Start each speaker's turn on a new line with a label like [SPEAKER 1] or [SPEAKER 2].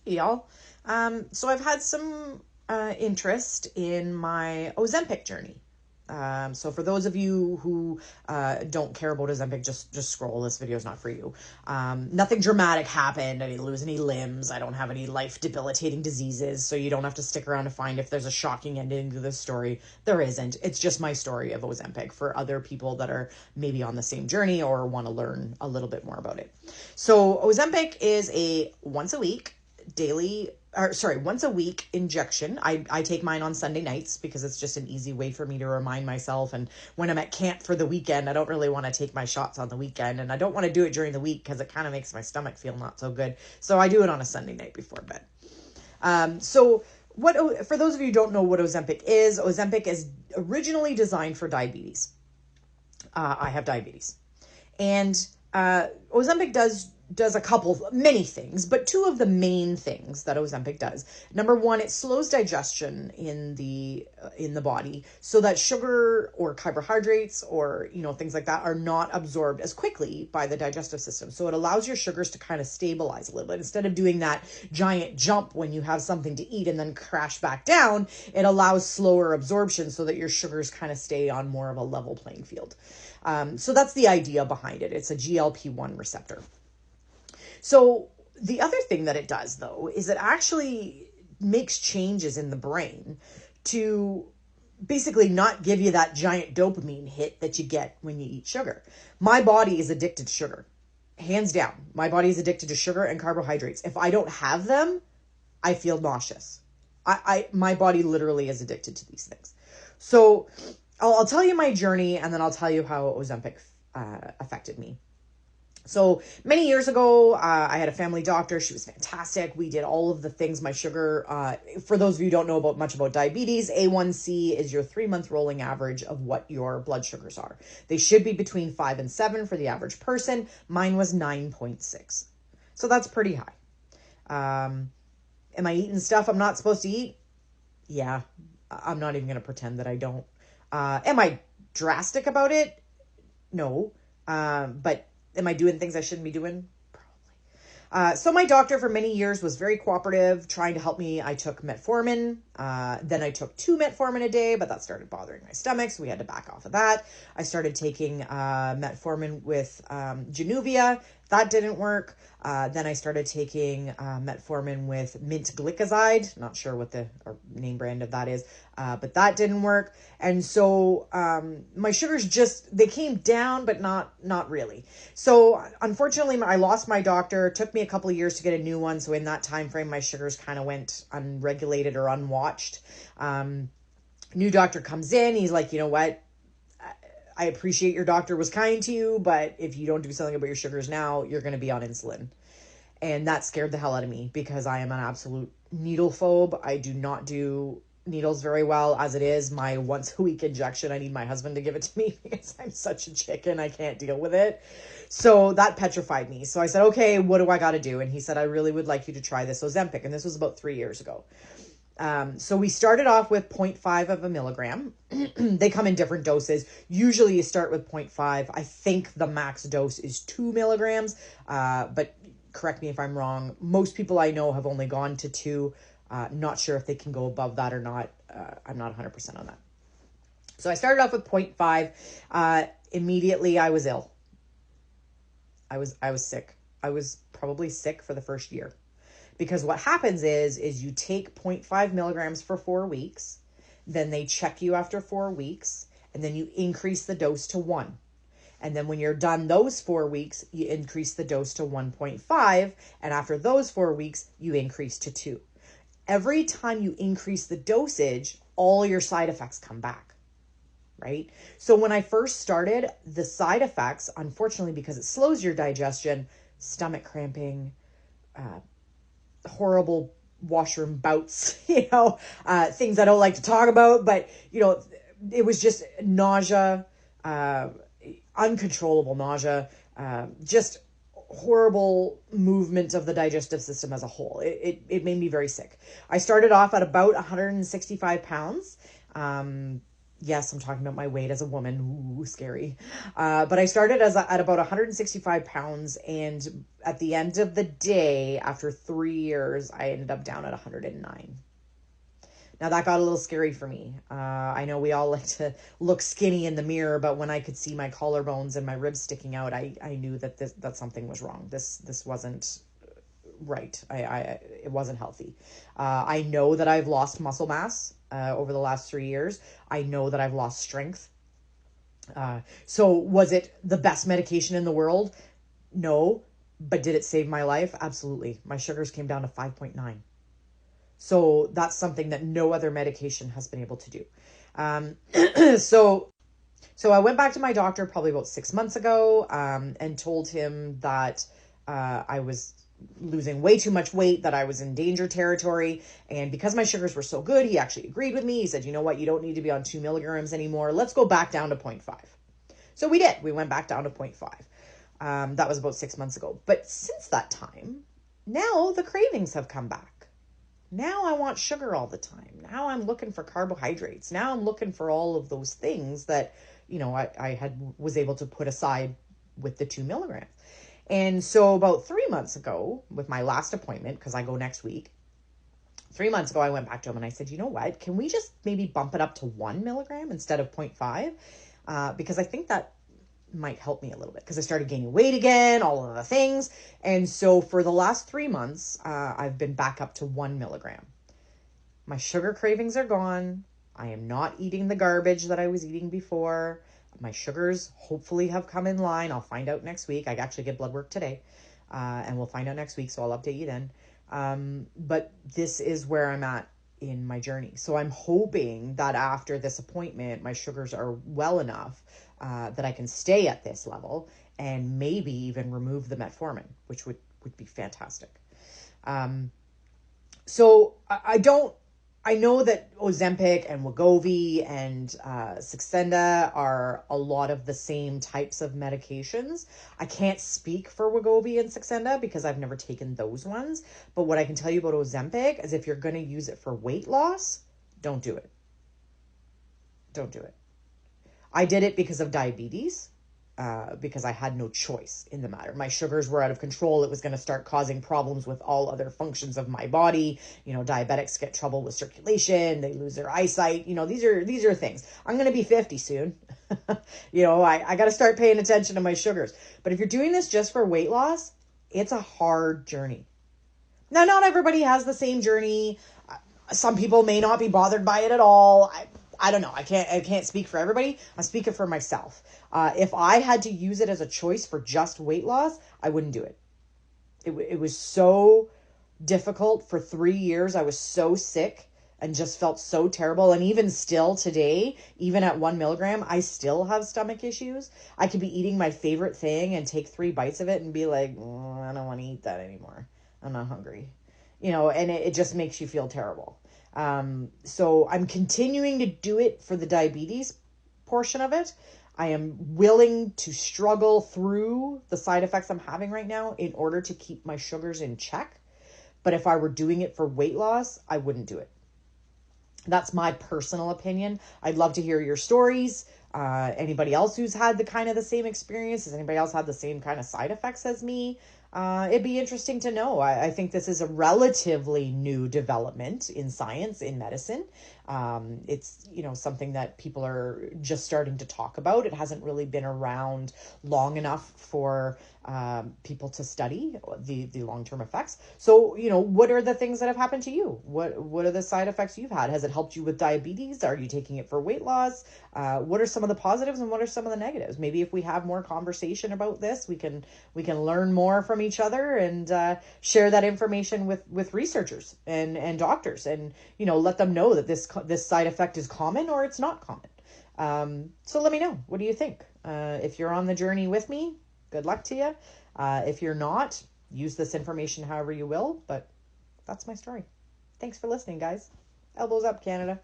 [SPEAKER 1] Hey y'all. So I've had some interest in my Ozempic journey. So for those of you who don't care about Ozempic, just scroll. This video is not for you. Nothing dramatic happened. I didn't lose any limbs. I don't have any life debilitating diseases. So you don't have to stick around to find if there's a shocking ending to this story. There isn't. It's just my story of Ozempic for other people that are maybe on the same journey or want to learn a little bit more about it. So Ozempic is a once a week injection. I take mine on Sunday nights because it's just an easy way for me to remind myself. And when I'm at camp for the weekend, I don't really want to take my shots on the weekend, and I don't want to do it during the week because it kind of makes my stomach feel not so good. So I do it on a Sunday night before bed. For those of you who don't know what Ozempic is originally designed for diabetes. I have diabetes. And Ozempic does many things, but two of the main things that Ozempic does. Number one, it slows digestion in the body so that sugar or carbohydrates or, things like that are not absorbed as quickly by the digestive system. So it allows your sugars to kind of stabilize a little bit. Instead of doing that giant jump when you have something to eat and then crash back down, it allows slower absorption so that your sugars kind of stay on more of a level playing field. So that's the idea behind it. It's a GLP-1 receptor. So the other thing that it does, though, is it actually makes changes in the brain to basically not give you that giant dopamine hit that you get when you eat sugar. My body is addicted to sugar. Hands down. My body is addicted to sugar and carbohydrates. If I don't have them, I feel nauseous. My body literally is addicted to these things. So I'll tell you my journey, and then I'll tell you how Ozempic affected me. So many years ago, I had a family doctor. She was fantastic. We did all of the things. My sugar, for those of you who don't know much about diabetes, A1C is your 3-month rolling average of what your blood sugars are. They should be between 5 and 7 for the average person. Mine was 9.6. So that's pretty high. Am I eating stuff I'm not supposed to eat? Yeah, I'm not even going to pretend that I don't. Am I drastic about it? No. But am I doing things I shouldn't be doing? Probably. So my doctor for many years was very cooperative, trying to help me. I took metformin. Then I took 2 metformin a day, but that started bothering my stomach, so we had to back off of that. I started taking metformin with Januvia. That didn't work. Then I started taking metformin with mint glycoside. Not sure what the name brand of that is, but that didn't work. And so my sugars they came down, but not really. So unfortunately, I lost my doctor. It took me a couple of years to get a new one. So in that time frame, my sugars kind of went unregulated or unwatched. New doctor comes in. He's like, you know what? I appreciate your doctor was kind to you, but if you don't do something about your sugars now, you're going to be on insulin. And that scared the hell out of me because I am an absolute needle phobe. I do not do needles very well as it is. My once a week injection, I need my husband to give it to me because I'm such a chicken. I can't deal with it. So that petrified me. So I said, okay, what do I got to do? And he said, I really would like you to try this Ozempic. And this was about 3 years ago. So we started off with 0.5 of a milligram. They come in different doses. Usually you start with 0.5. I think the max dose is 2 milligrams. But correct me if I'm wrong. Most people I know have only gone to 2. Not sure if they can go above that or not. I'm not 100% on that. So I started off with 0.5. Immediately I was ill. I was sick. I was probably sick for the first year. Because what happens is you take 0.5 milligrams for 4 weeks, then they check you after 4 weeks, and then you increase the dose to 1. And then when you're done those 4 weeks, you increase the dose to 1.5, and after those 4 weeks, you increase to 2. Every time you increase the dosage, all your side effects come back, right? So when I first started, the side effects, unfortunately, because it slows your digestion, stomach cramping, horrible washroom bouts, things I don't like to talk about, but, it was just nausea, uncontrollable nausea, just horrible movement of the digestive system as a whole. It made me very sick. I started off at about 165 pounds. Yes, I'm talking about my weight as a woman. Ooh, scary. But I started at about 165 pounds. And at the end of the day, after 3 years, I ended up down at 109. Now that got a little scary for me. I know we all like to look skinny in the mirror, but when I could see my collarbones and my ribs sticking out, I knew that something was wrong. This wasn't right. It wasn't healthy. I know that I've lost muscle mass over the last 3 years. I know that I've lost strength. So was it the best medication in the world? No. But did it save my life? Absolutely. My sugars came down to 5.9. So that's something that no other medication has been able to do. So I went back to my doctor probably about 6 months ago, and told him that I was losing way too much weight, that I was in danger territory. And because my sugars were so good, he actually agreed with me. He said, you know what, you don't need to be on 2 milligrams anymore. Let's go back down to 0.5. So we did. We went back down to 0.5. That was about 6 months ago. But since that time, now the cravings have come back. Now I want sugar all the time. Now I'm looking for carbohydrates. Now I'm looking for all of those things that, I was able to put aside with the 2 milligrams. And so about 3 months ago, with my last appointment, because I go next week, 3 months ago, I went back to him and I said, you know what, can we just maybe bump it up to 1 milligram instead of 0.5? Because I think that might help me a little bit, because I started gaining weight again, all of the things. And so for the last 3 months, I've been back up to 1 milligram. My sugar cravings are gone. I am not eating the garbage that I was eating before. My sugars hopefully have come in line. I'll find out next week. I actually get blood work today, and we'll find out next week. So I'll update you then. But this is where I'm at in my journey. So I'm hoping that after this appointment, my sugars are well enough that I can stay at this level and maybe even remove the metformin, which would be fantastic. So I know that Ozempic and Wegovy and Saxenda are a lot of the same types of medications. I can't speak for Wegovy and Saxenda because I've never taken those ones. But what I can tell you about Ozempic is if you're going to use it for weight loss, don't do it. Don't do it. I did it because of diabetes. Because I had no choice in the matter. My sugars were out of control. It was going to start causing problems with all other functions of my body. Diabetics get trouble with circulation. They lose their eyesight. These are things. I'm going to be 50 soon. I got to start paying attention to my sugars. But if you're doing this just for weight loss, it's a hard journey. Now, not everybody has the same journey. Some people may not be bothered by it at all. I don't know. I can't speak for everybody. I'm speaking for myself. If I had to use it as a choice for just weight loss, I wouldn't do it. It was so difficult for 3 years. I was so sick and just felt so terrible. And even still today, even at 1 milligram, I still have stomach issues. I could be eating my favorite thing and take 3 bites of it and be like, I don't want to eat that anymore. I'm not hungry. And it just makes you feel terrible. So I'm continuing to do it for the diabetes portion of it. I am willing to struggle through the side effects I'm having right now in order to keep my sugars in check. But if I were doing it for weight loss, I wouldn't do it. That's my personal opinion. I'd love to hear your stories. Anybody else who's had the same experience? Has anybody else had the same kind of side effects as me? It'd be interesting to know. I think this is a relatively new development in science, in medicine. It's, something that people are just starting to talk about. It hasn't really been around long enough for people to study the long-term effects. So, what are the things that have happened to you? What are the side effects you've had? Has it helped you with diabetes? Are you taking it for weight loss? What are some of the positives and what are some of the negatives? Maybe if we have more conversation about this, we can learn more from each other and share that information with researchers and doctors, and let them know that this side effect is common or it's not common. So let me know. What do you think? If you're on the journey with me, good luck to you. If you're not, use this information however you will, but that's my story. Thanks for listening, guys. Elbows up, Canada.